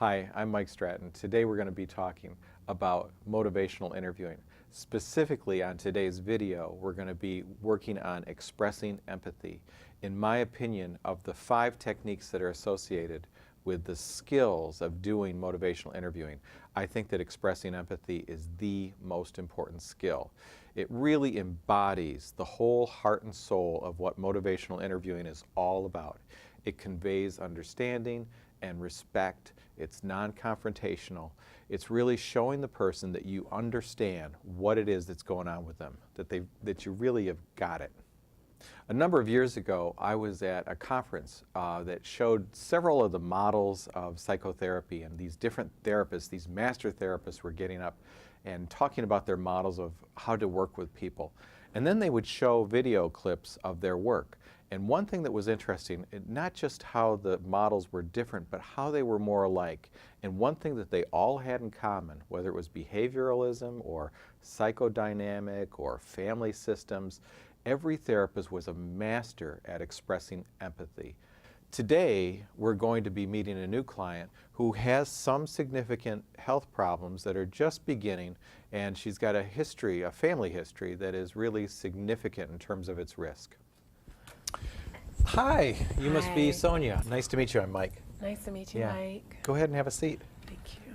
Hi, I'm Mike Stratton. Today we're going to be talking about motivational interviewing. Specifically on today's video, we're going to be working on expressing empathy. In my opinion, of the 5 techniques that are associated with the skills of doing motivational interviewing, I think that expressing empathy is the most important skill. It really embodies the whole heart and soul of what motivational interviewing is all about. It conveys understanding and respect. It's non-confrontational. It's really showing the person that you understand what it is that's going on with them, that you really have got it. A number of years ago, I was at a conference that showed several of the models of psychotherapy, and these different therapists, these master therapists, were getting up and talking about their models of how to work with people. And then they would show video clips of their work. And one thing that was interesting, not just how the models were different, but how they were more alike. And one thing that they all had in common, whether it was behavioralism or psychodynamic or family systems, every therapist was a master at expressing empathy. Today, we're going to be meeting a new client who has some significant health problems that are just beginning, and she's got a history, a family history, that is really significant in terms of its risk. Hi, you must be Sonia. Nice to meet you. I'm Mike. Nice to meet you, Mike. Go ahead and have a seat. Thank you.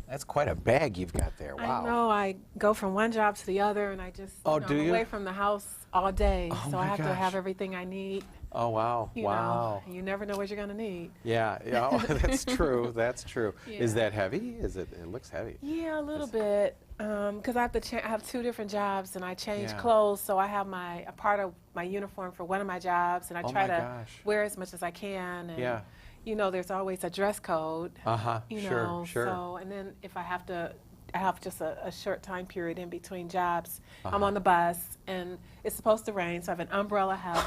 That's quite a bag you've got there. Wow. I know. I go from one job to the other, and I just I'm away from the house all day, Oh so I have to gosh. have everything I need. Oh, wow. You Wow. know, you never know what you're going to need. Yeah, yeah. That's true. That's true. Yeah. Is that heavy? It looks heavy. Yeah, a little bit. Because I have 2 different jobs, and I change Yeah. clothes, so I have a part of my uniform for one of my jobs, and I Oh try my to gosh. wear as much as I can. And, Yeah. you know, there's always a dress code. Uh-huh. You Sure, know, sure. so, and then if I have just a short time period in between jobs. I'm Uh-huh. on the bus, and it's supposed to rain, so I have an umbrella hat.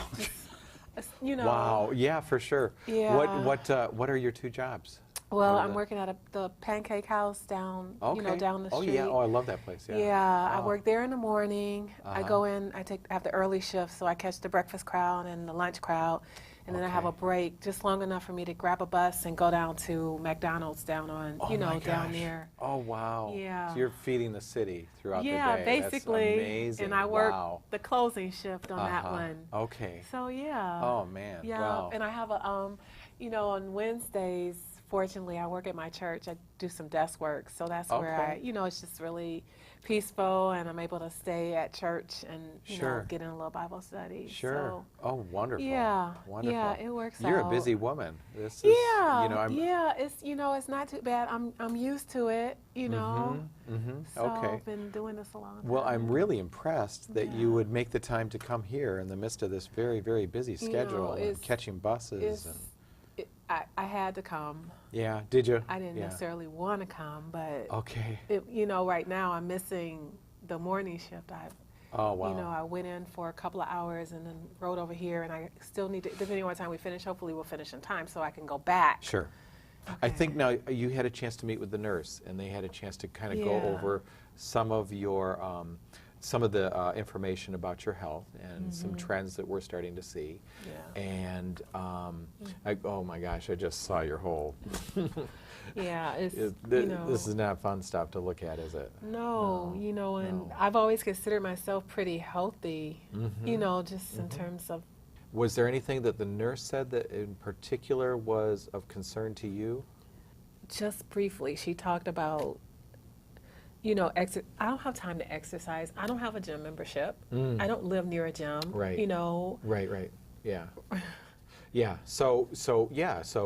You know. Wow. Yeah, for sure. Yeah. What are your 2 jobs? Well, What are I'm the- working at the Pancake House down, Okay. down the Oh, street. yeah. Oh, I love that place. Yeah. Yeah, I Wow. work there in the morning. I Uh-huh. go in, I have the early shift, so I catch the breakfast crowd and the lunch crowd. And then I have a Okay. break just long enough for me to grab a bus and go down to McDonald's down on, Oh my down gosh. there. Oh, wow. Yeah. So you're feeding the city throughout Yeah, the day. basically. That's amazing. And I work Wow. the closing shift on that Uh-huh. one. Okay. So yeah. Oh, man. Yeah, Wow. and I have a on Wednesdays, fortunately, I work at my church. I do some desk work, so that's where Okay. it's just really peaceful, and I'm able to stay at church and Sure. get in a little Bible study. Sure. So, Oh, wonderful. yeah, Wonderful. yeah, it works You're out. a busy woman. This is, Yeah, I'm. yeah, it's not too bad. I'm used to it, Mm-hmm. So Okay. I've been doing this a long time. Well, I'm really impressed that you Yeah. would make the time to come here in the midst of this very, very busy You know, schedule and it's- catching buses. And I had to come. yeah, did you? I didn't Yeah. necessarily want to come, but Okay. right now I'm missing the morning shift. Oh, wow. I went in for a couple of hours and then rode over here, and I still need to, depending on what time we finish, hopefully we'll finish in time so I can go back. Sure. I Okay. think now you had a chance to meet with the nurse, and they had a chance to kind of go Yeah. over some of your, some of the information about your health and some trends that we're starting to see. Yeah. And oh my gosh, I just saw your whole. Yeah, it's, This is not fun stuff to look at, is it? No, and no. I've always considered myself pretty healthy, Mhm. just in terms of, Was there anything that the nurse said that in particular was of concern to you? just briefly, she talked about, I don't have time to exercise. I don't have a gym membership. Mm. I don't live near a gym. Right. Right. Yeah. Yeah. So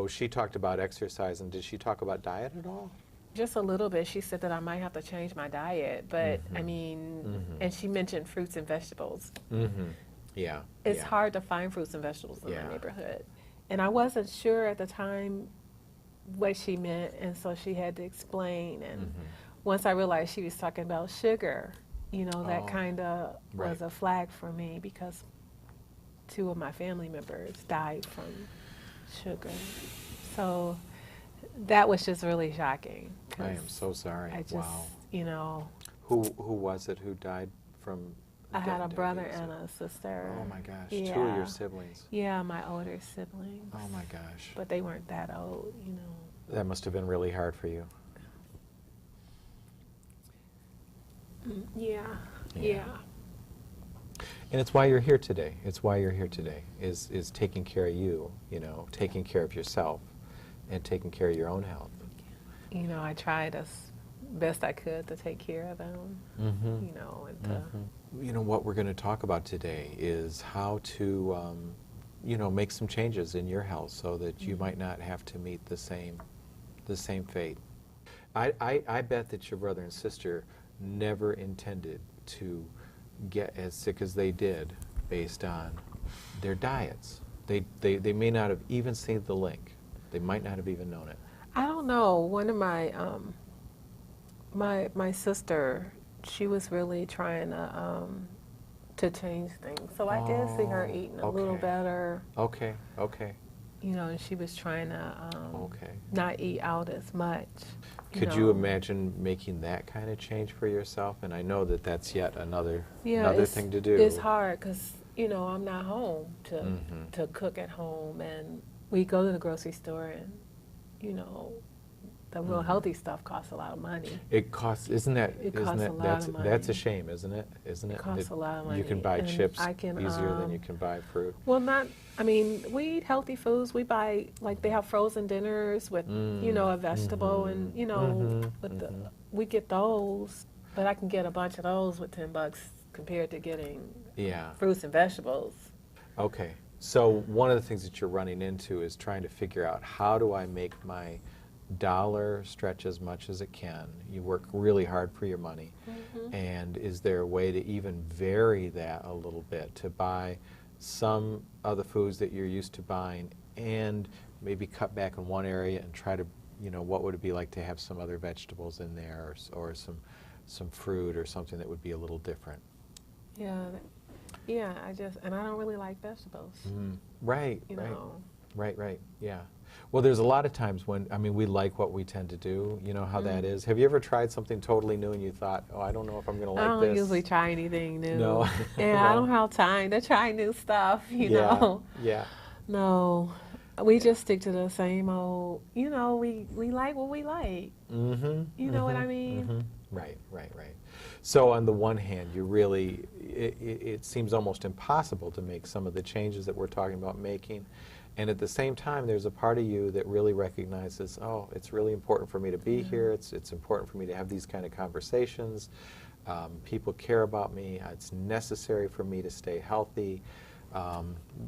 she talked about exercise, and did she talk about diet at all? Just a little bit. She said that I might have to change my diet, but I mean, and she mentioned fruits and vegetables. Mm-hmm. Yeah. It's yeah. hard to find fruits and vegetables in Yeah. my neighborhood. And I wasn't sure at the time what she meant, and so she had to explain. And once I realized she was talking about sugar, that Oh, kind of right. was a flag for me, because 2 of my family members died from sugar. So that was just really shocking. I am 'cause so sorry. I just, Wow. Who was it who died from? I had a brother diabetes? and a sister. Oh my gosh, 2 of Yeah. your siblings. Yeah, my older siblings. Oh my gosh. But they weren't that old, That must have been really hard for you. Yeah, Yeah. yeah. And it's why you're here today. It's why you're here today, is taking care of you, taking care of yourself and taking care of your own health. You know, I tried as best I could to take care of them, Mm-hmm. and to, What we're going to talk about today is how to, make some changes in your health so that you might not have to meet the same fate. I bet that your brother and sister never intended to get as sick as they did based on their diets. They may not have even seen the link. They might not have even known it. I don't know. One of my my sister, she was really trying to change things. So I did see her eating a little okay. better, Okay. and she was trying to Okay. not eat out as much. Could you imagine making that kind of change for yourself? And I know that that's yet another thing to do. It's hard because I'm not home to Mhm. to cook at home, and we go to the grocery store, and the real Mhm. healthy stuff costs a lot of money. It costs, isn't that? It isn't costs that, a lot that's of that's a money. shame, isn't it? Isn't it? It costs a lot of money. You can buy and chips I can, easier than you can buy fruit. Well, we eat healthy foods. We buy, like, they have frozen dinners with, a vegetable, and, we get those, but I can get a bunch of those with $10 compared to getting Yeah. fruits and vegetables. Okay. So one of the things that you're running into is trying to figure out, how do I make my dollar stretch as much as it can? You work really hard for your money. And is there a way to even vary that a little bit, to buy some of the foods that you're used to buying and maybe cut back in one area and try to, what would it be like to have some other vegetables in there, or some fruit or something that would be a little different? Yeah, and I don't really like vegetables, Right, you right. know. Right, yeah. Well, there's a lot of times when, we like what we tend to do, you know how that is. Have you ever tried something totally new and you thought, oh, I don't know if I'm going to I like don't this? usually try anything new. No. And I don't have time to try new stuff, you Yeah, know. yeah. No, we just stick to the same old, we like what we like. Mm-hmm. You know what I mean? Right. So on the one hand, you really, it seems almost impossible to make some of the changes that we're talking about making. And at the same time, there's a part of you that really recognizes, oh, it's really important for me to be here. It's important for me to have these kind of conversations. People care about me. It's necessary for me to stay healthy.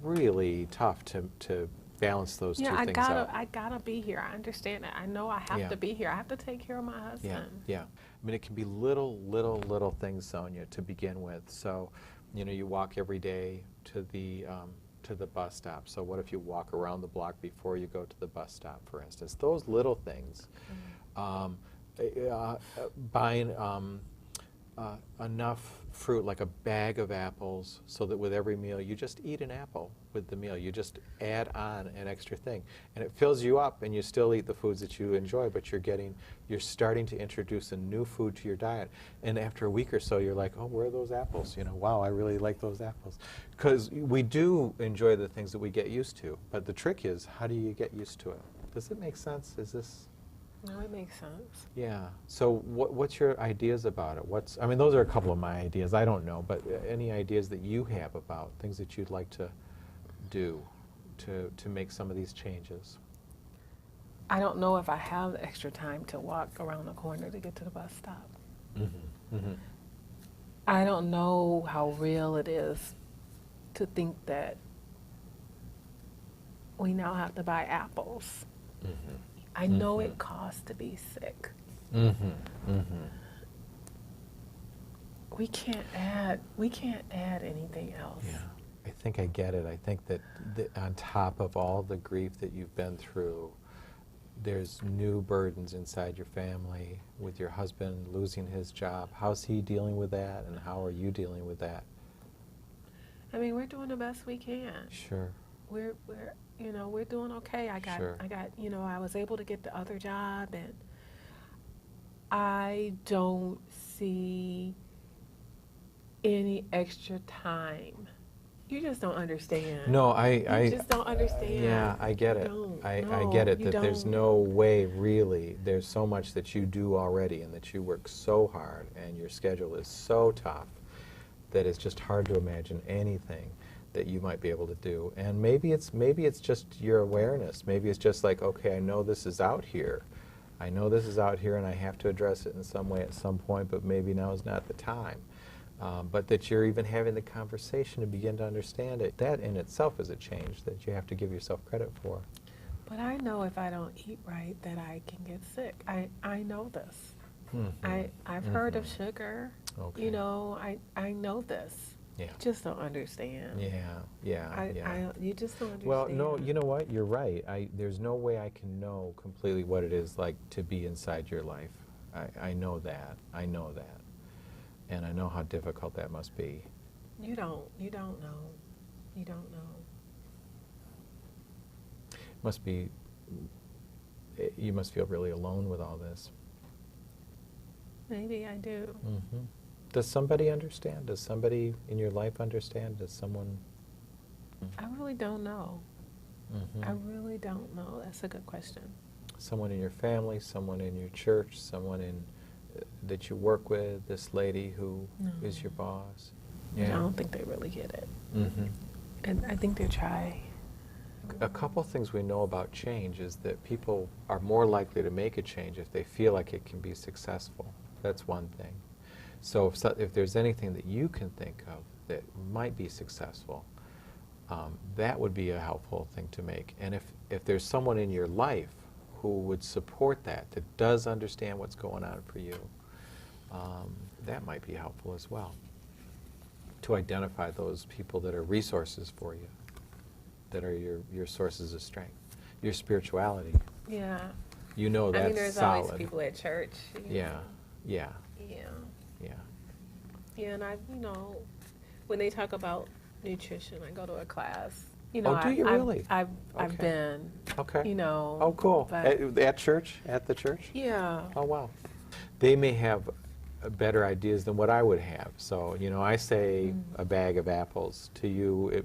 Really tough to balance those two things out. I gotta be here. I understand that. I know I have to be here. I have to take care of my husband. Yeah. I mean, it can be little things, Sonia, to begin with. So, you walk every day to the bus stop. So what if you walk around the block before you go to the bus stop, for instance? Those little things. Buying enough fruit, like a bag of apples, so that with every meal you just eat an apple with the meal. You just add on an extra thing, and it fills you up, and you still eat the foods that you enjoy, but you're starting to introduce a new food to your diet. And after a week or so, you're like, oh, where are those apples? Wow, I really like those apples. Because we do enjoy the things that we get used to, but the trick is, how do you get used to it? Does it make sense? Is this... No, it makes sense. Yeah. So what's your ideas about it? Those are a couple of my ideas. I don't know, but any ideas that you have about things that you'd like to do to make some of these changes? I don't know if I have the extra time to walk around the corner to get to the bus stop. I don't know how real it is to think that we now have to buy apples. I know it costs to be sick. We can't add anything else. Yeah, I think I get it. I think that on top of all the grief that you've been through, there's new burdens inside your family, with your husband losing his job. How's he dealing with that, and how are you dealing with that? I mean, we're doing the best we can. Sure. We're doing okay. Sure. I was able to get the other job, and I don't see any extra time You just don't understand. No, You just don't understand. yeah, I get You it. don't. I No, get it you that there's don't. no way really. There's so much that you do already and that you work so hard and your schedule is so tough that it's just hard to imagine anything that you might be able to do. And maybe it's just your awareness. Maybe it's just like, okay, I know this is out here. I know this is out here and I have to address it in some way at some point, but maybe now is not the time. But that you're even having the conversation to begin to understand it. That in itself is a change that you have to give yourself credit for. But I know if I don't eat right that I can get sick. I know this. Mhm. I've heard of sugar. Okay. You know, I know this. Yeah. Just don't understand. Yeah. You just don't understand. Well, no, you know what? You're right. There's no way I can know completely what it is like to be inside your life. I know that. I know that. And I know how difficult that must be. You don't know. You don't know. Must be, you must feel really alone with all this. Maybe I do. Hmm. Does somebody understand? Does somebody in your life understand? Does someone? I really don't know. Mhm. I really don't know. That's a good question. Someone in your family, someone in your church, someone in that you work with, this lady who is No. your boss. I don't think they really get it. Mm-hmm. And I think they try. A couple things we know about change is that people are more likely to make a change if they feel like it can be successful. That's one thing. So if there's anything that you can think of that might be successful, that would be a helpful thing to make. And if there's someone in your life who would support that does understand what's going on for you, that might be helpful as well. To identify those people that are resources for you, that are your sources of strength, your spirituality. Yeah. You know that's I mean, there's solid. always people at church. You Yeah, know. yeah, Yeah. yeah. Yeah, and when they talk about nutrition, I go to a class. You know, Oh, do you really? I've Okay. been. Okay. You know. Oh, cool. But At church? At the church? yeah. Oh, wow. They may have better ideas than what I would have. So, I say a bag of apples. To you,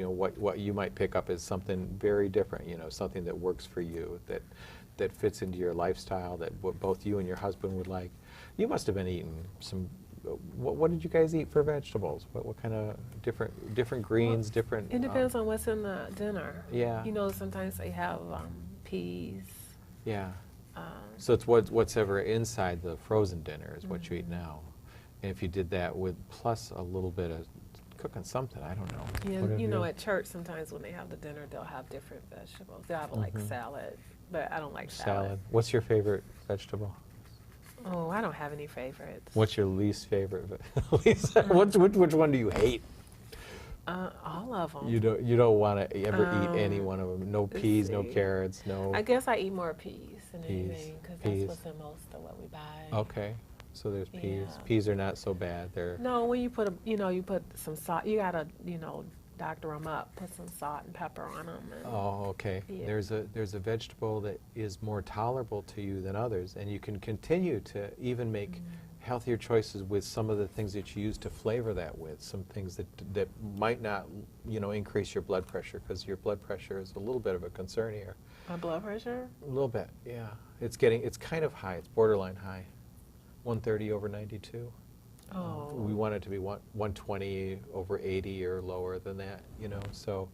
what you might pick up is something very different, something that works for you, that fits into your lifestyle, that what both you and your husband would like. You must have been eating some, what did you guys eat for vegetables? What kind of different greens, different? It depends on what's in the dinner. Yeah. Sometimes they have peas. Yeah. Um, So it's what's ever inside the frozen dinner is what you eat now. And if you did that with plus a little bit of cooking something, I don't know. Yeah, Whatever at church sometimes when they have the dinner, they'll have different vegetables. They'll have like salad, but I don't like salad. What's your favorite vegetable? Oh, I don't have any favorites. What's your least favorite? Which one do you hate? All of them. You don't want to ever eat any one of them. No let's peas, no see. carrots, no. I guess I eat more peas than Peas. anything because Peas. that's what's in most of what we buy. Okay, so there's peas. Yeah. Peas are not so bad. They're No, when you put you put some salt. You gotta doctor them up. Put some salt and pepper on them. Oh, okay. Yeah. There's a vegetable that is more tolerable to you than others, and you can continue to even make healthier choices with some of the things that you use to flavor that with. Some things that might not, increase your blood pressure, because your blood pressure is a little bit of a concern here. My blood pressure. A little bit, yeah. It's kind of high. It's borderline high. 130 over 92. Oh. We want it to be 120 over 80 or lower than that, So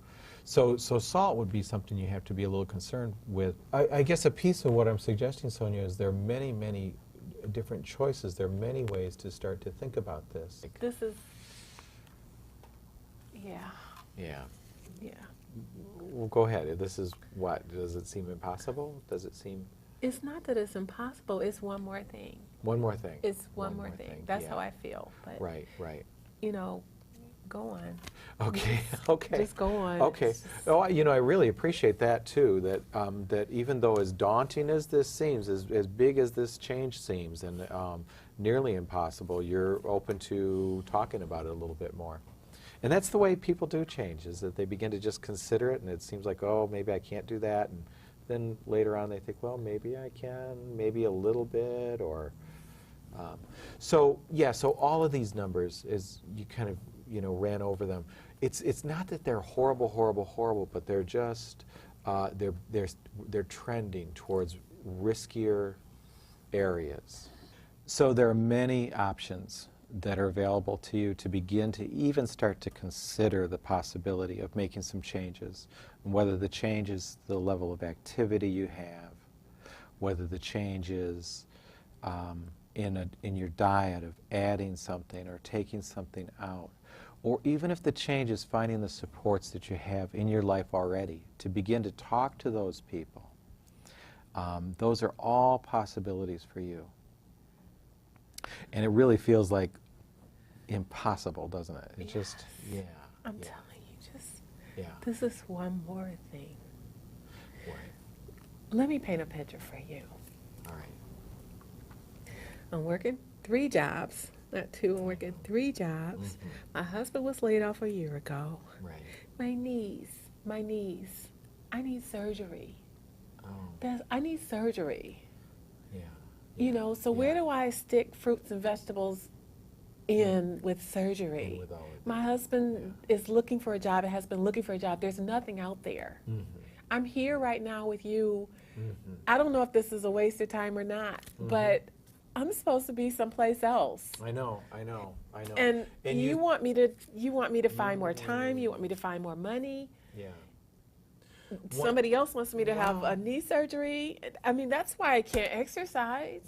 salt would be something you have to be a little concerned with. I guess a piece of what I'm suggesting, Sonia, is there are many, many different choices. There are many ways to start to think about this. This is. Yeah. Yeah. Yeah. Well, go ahead. This is what? Does it seem impossible? Does it seem? It's not that it's impossible. It's one more thing. One more thing. It's one more thing. That's how I feel. But Right. go on. Okay. Okay. Just go on. Okay. It's just- Oh, I really appreciate that too. That even though as daunting as this seems, as big as this change seems, and nearly impossible, you're open to talking about it a little bit more. And that's the way people do change, is that they begin to just consider it, and it seems like, oh, maybe I can't do that, and then later on they think, well, maybe I can, maybe a little bit, or so all of these numbers, is you kind of ran over them. it's not that they're horrible, horrible, horrible, but they're just they're trending towards riskier areas. So there are many options that are available to you to begin to even start to consider the possibility of making some changes, and whether the change is the level of activity you have, whether the change is in your diet of adding something or taking something out, or even if the change is finding the supports that you have in your life already, to begin to talk to those people. Those are all possibilities for you. And it really feels like impossible, doesn't it? It just, yeah. I'm yeah, telling you, just, yeah. this is one more thing. Right. Let me paint a picture for you. All right. I'm working 3 jobs, not 2, I'm working 3 jobs. Mhm. My husband was laid off a year ago. Right. My knees, I need surgery. Oh, I need surgery. yeah. You know, so where Yeah. do I stick fruits and vegetables in with surgery? And with all of My husband is looking for a job and has been looking for a job. There's nothing out there. Mm-hmm. I'm here right now with you. Mm-hmm. I don't know if this is a waste of time or not, but I'm supposed to be someplace else. I know. And, And you want me to find more time, you want me to find more money. yeah. Somebody else wants me to have Wow. a knee surgery. I mean, that's why I can't exercise.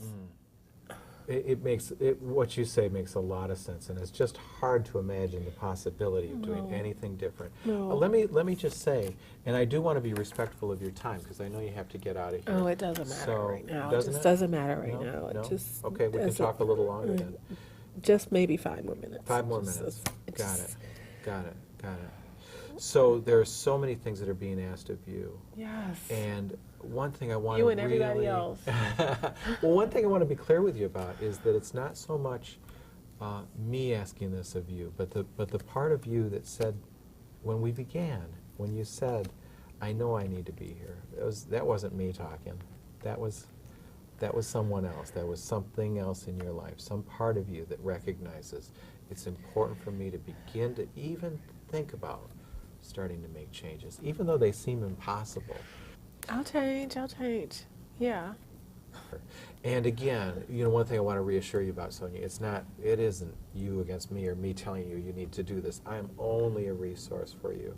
What you say makes a lot of sense, and it's just hard to imagine the possibility of doing No. anything different. No. Let me just say, and I do want to be respectful of your time because I know you have to get out of here. Oh, it doesn't matter So, right now. doesn't It just it? doesn't matter right No? now. No? It just Okay, we can doesn't- talk a little longer then. Just maybe 5 more minutes. 5 more Just- minutes. it's Got just- it. Got it. So there are so many things that are being asked of you. Yes. And one thing I want You to and everybody really- else. Well, one thing I want to be clear with you about is that it's not so much me asking this of you, but the part of you that said, when we began, when you said, "I know I need to be here," that wasn't me talking. That was someone else. That was something else in your life. Some part of you that recognizes it's important for me to begin to even think about starting to make changes, even though they seem impossible. I'll change. Yeah. And again, one thing I want to reassure you about, Sonia, it isn't you against me or me telling you need to do this. I am only a resource for you.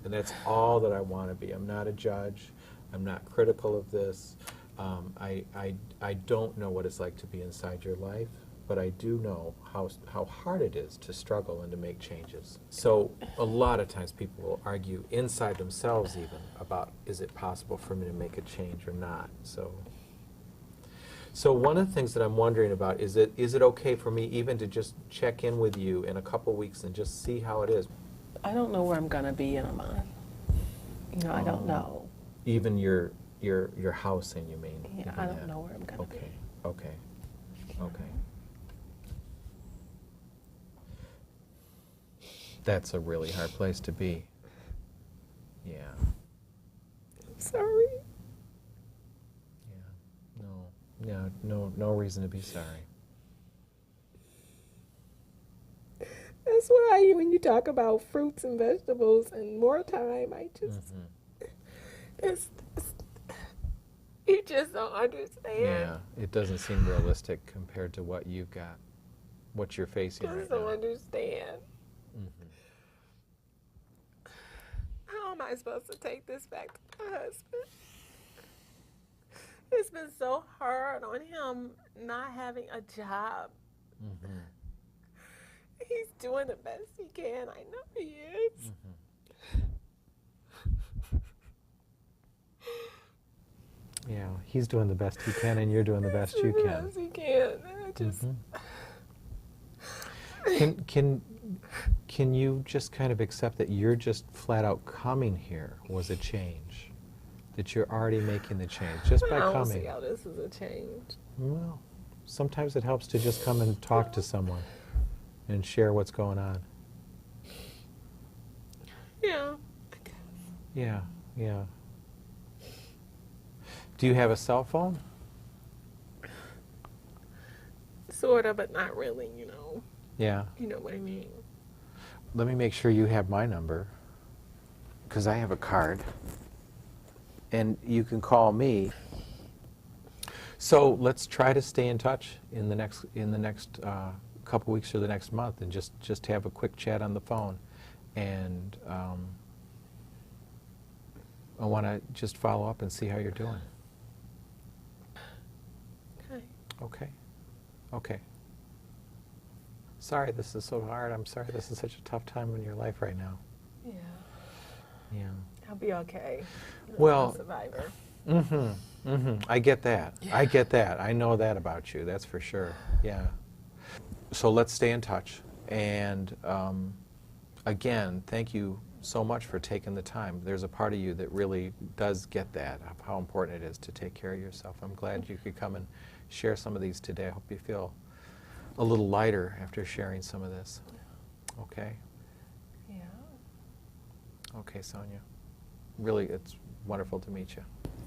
And that's all that I want to be. I'm not a judge. I'm not critical of this. I don't know what it's like to be inside your life, but I do know how hard it is to struggle and to make changes. So a lot of times people will argue inside themselves even about, is it possible for me to make a change or not? So one of the things that I'm wondering about is it okay for me even to just check in with you in a couple weeks and just see how it is? I don't know where I'm gonna be in a month. I don't know. Even your housing, you mean? Yeah, even I don't that. know where I'm gonna be. Okay. That's a really hard place to be. Yeah. I'm sorry. Yeah. No reason to be sorry. That's why when you talk about fruits and vegetables and more time, I just you just don't understand. Yeah, it doesn't seem realistic compared to what you've got, what you're facing I right just don't now. understand. Mhm. How am I supposed to take this back to my husband? It's been so hard on him not having a job. Mhm. He's doing the best he can. I know he is. Yeah, he's doing the best he can, and you're doing the best you Doing the can. best he can. I just, Can you just kind of accept that you're just flat out coming here was a change? That you're already making the change just by I don't coming? see how this is a change. Well, sometimes it helps to just come and talk to someone and share what's going on. Yeah. Yeah. Do you have a cell phone? Sort of, but not really, you know. Yeah. You know what I mean. let me make sure you have my number, because I have a card, and you can call me. So let's try to stay in touch in the next couple weeks or the next month, and just have a quick chat on the phone. And I want to just follow up and see how you're doing. Okay. Okay. Okay. Sorry this is so hard. I'm sorry this is such a tough time in your life right now. Yeah. Yeah. I'll be okay. Well, I'm a survivor. I get that. Yeah. I get that. I know that about you. That's for sure. Yeah. So let's stay in touch. And again, thank you so much for taking the time. There's a part of you that really does get that, of how important it is to take care of yourself. I'm glad you could come and share some of these today. I hope you feel a little lighter after sharing some of this. Okay? Yeah. Okay, Sonia. Really, it's wonderful to meet you.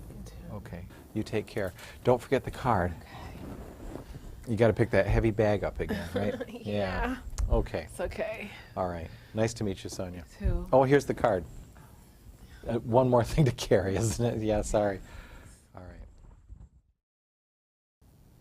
Me too. Okay. You take care. Don't forget the card. Okay. You got to pick that heavy bag up again, right? Yeah. Okay. It's okay. All right. Nice to meet you, Sonia. Too. Oh, here's the card. One more thing to carry, isn't it? Yeah, sorry. All right.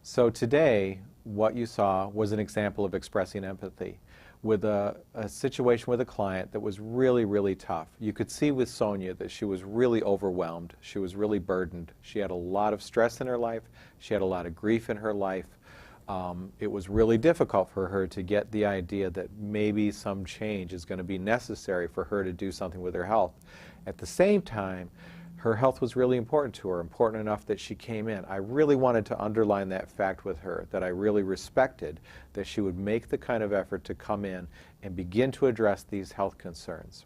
So today, what you saw was an example of expressing empathy with a situation with a client that was really, really tough. You could see with Sonia that she was really overwhelmed. She was really burdened. She had a lot of stress in her life. She had a lot of grief in her life. It was really difficult for her to get the idea that maybe some change is going to be necessary for her to do something with her health. At the same time, her health was really important to her, important enough that she came in. I really wanted to underline that fact with her, that I really respected that she would make the kind of effort to come in and begin to address these health concerns.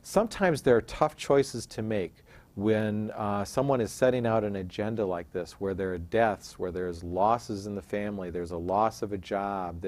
Sometimes there are tough choices to make when someone is setting out an agenda like this, where there are deaths, where there's losses in the family, there's a loss of a job,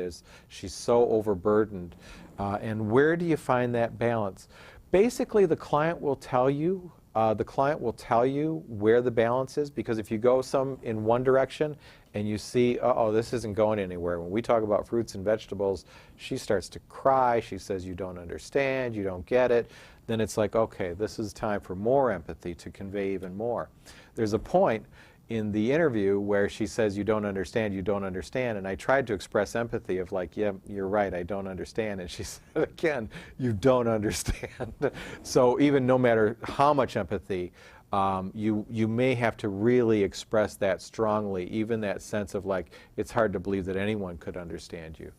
she's so overburdened. And where do you find that balance? Basically, the client will tell you where the balance is, because if you go in one direction and you see, uh-oh, this isn't going anywhere. When we talk about fruits and vegetables, she starts to cry. She says, you don't understand, you don't get it. Then it's like, okay, this is time for more empathy to convey even more. There's a point in the interview where she says, you don't understand, and I tried to express empathy of like, yeah, you're right, I don't understand, and she said again, you don't understand. So even no matter how much empathy, you may have to really express that strongly, even that sense of like, it's hard to believe that anyone could understand you.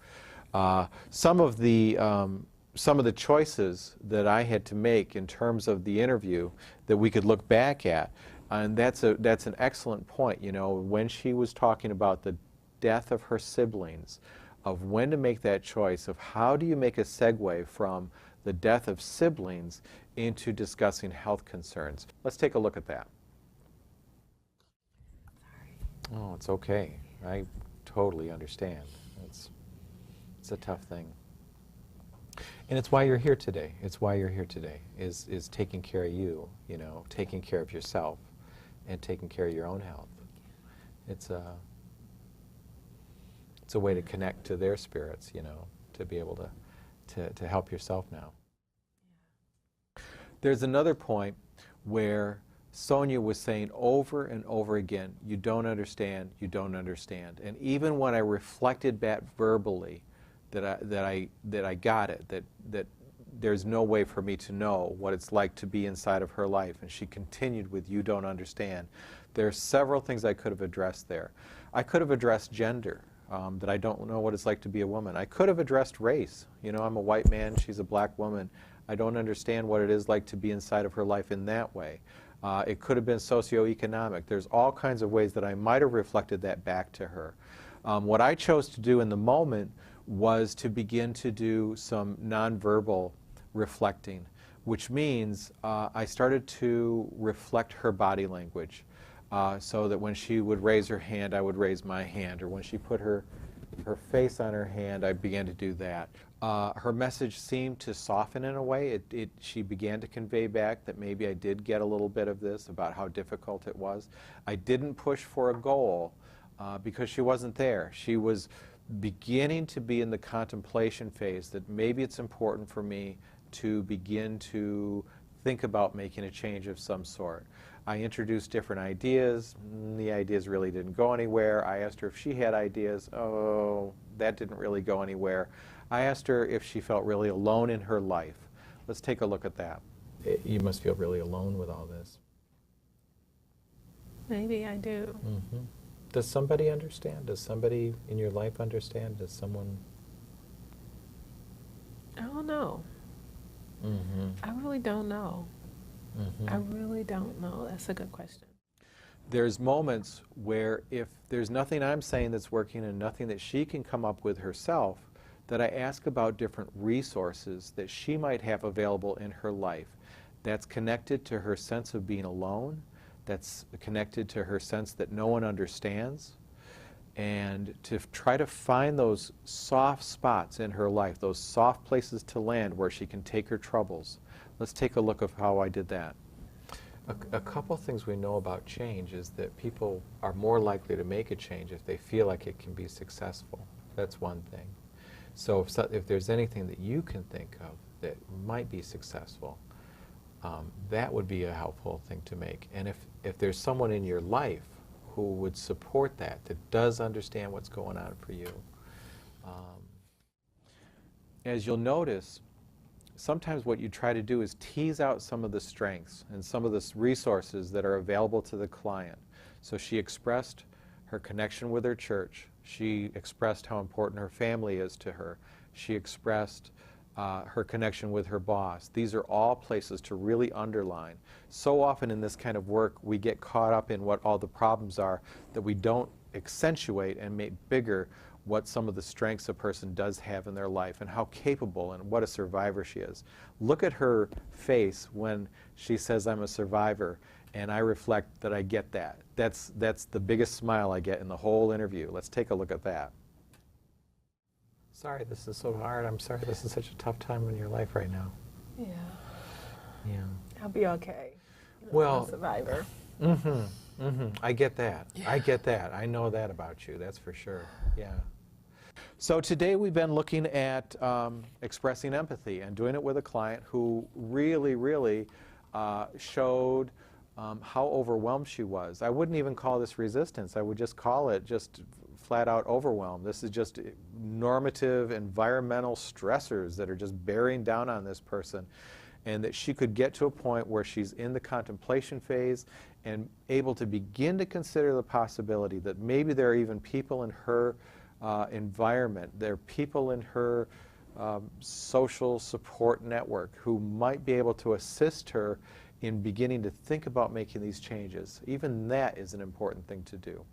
Some of the choices that I had to make in terms of the interview that we could look back at, and that's an excellent point. You know, when she was talking about the death of her siblings, of when to make that choice, of how do you make a segue from the death of siblings into discussing health concerns. Let's take a look at that. Sorry. Oh, it's okay. I totally understand. It's a tough thing. And it's why you're here today. It's why you're here today, is taking care of you, you know, taking care of yourself and taking care of your own health. It's a way to connect to their spirits, you know, to be able to help yourself now. There's another point where Sonia was saying over and over again, you don't understand, you don't understand. And even when I reflected back verbally that I got it, that there's no way for me to know what it's like to be inside of her life. And she continued with, you don't understand. There are several things I could have addressed there. I could have addressed gender, that I don't know what it's like to be a woman. I could have addressed race. You know, I'm a white man, she's a black woman. I don't understand what it is like to be inside of her life in that way. It could have been socioeconomic. There's all kinds of ways that I might have reflected that back to her. What I chose to do in the moment was to begin to do some nonverbal reflecting, which means I started to reflect her body language, so that when she would raise her hand, I would raise my hand, or when she put her face on her hand, I began to do that. Her message seemed to soften in a way. She began to convey back that maybe I did get a little bit of this, about how difficult it was. I didn't push for a goal because she wasn't there. She was beginning to be in the contemplation phase that maybe it's important for me to begin to think about making a change of some sort. I introduced different ideas. The ideas really didn't go anywhere. I asked her if she had ideas. Oh, that didn't really go anywhere. I asked her if she felt really alone in her life. Let's take a look at that. You must feel really alone with all this. Maybe I do. Mm-hmm. Does somebody understand? Does somebody in your life understand? Does someone? I don't know. Mm-hmm. I really don't know. Mm-hmm. I really don't know. That's a good question. There's moments where if there's nothing I'm saying that's working and nothing that she can come up with herself, that I ask about different resources that she might have available in her life that's connected to her sense of being alone, that's connected to her sense that no one understands, and to try to find those soft spots in her life, those soft places to land where she can take her troubles. Let's take a look at how I did that. A couple things we know about change is that people are more likely to make a change if they feel like it can be successful. That's one thing. So if there's anything that you can think of that might be successful, that would be a helpful thing to make. And if there's someone in your life who would support that does understand what's going on for you. As you'll notice, sometimes what you try to do is tease out some of the strengths and some of the resources that are available to the client. So she expressed her connection with her church. She expressed how important her family is to her. She expressed her connection with her boss. These are all places to really underline. So often in this kind of work, we get caught up in what all the problems are that we don't accentuate and make bigger what some of the strengths a person does have in their life and how capable and what a survivor she is. Look at her face when she says, "I'm a survivor," and I reflect that I get that. That's the biggest smile I get in the whole interview. Let's take a look at that. Sorry, this is so hard. I'm sorry this is such a tough time in your life right now. Yeah. Yeah. I'll be okay. Well, I'm a survivor. Mm-hmm. Mm-hmm. I get that. Yeah. I get that. I know that about you. That's for sure. Yeah. So today we've been looking at expressing empathy and doing it with a client who really, really showed how overwhelmed she was. I wouldn't even call this resistance. I would just call it just flat out overwhelmed. This is just normative environmental stressors that are just bearing down on this person, and that she could get to a point where she's in the contemplation phase and able to begin to consider the possibility that maybe there are even people in her environment, there are people in her social support network who might be able to assist her in beginning to think about making these changes. Even that is an important thing to do.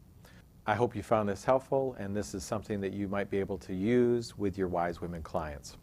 I hope you found this helpful, and this is something that you might be able to use with your Wise Women clients.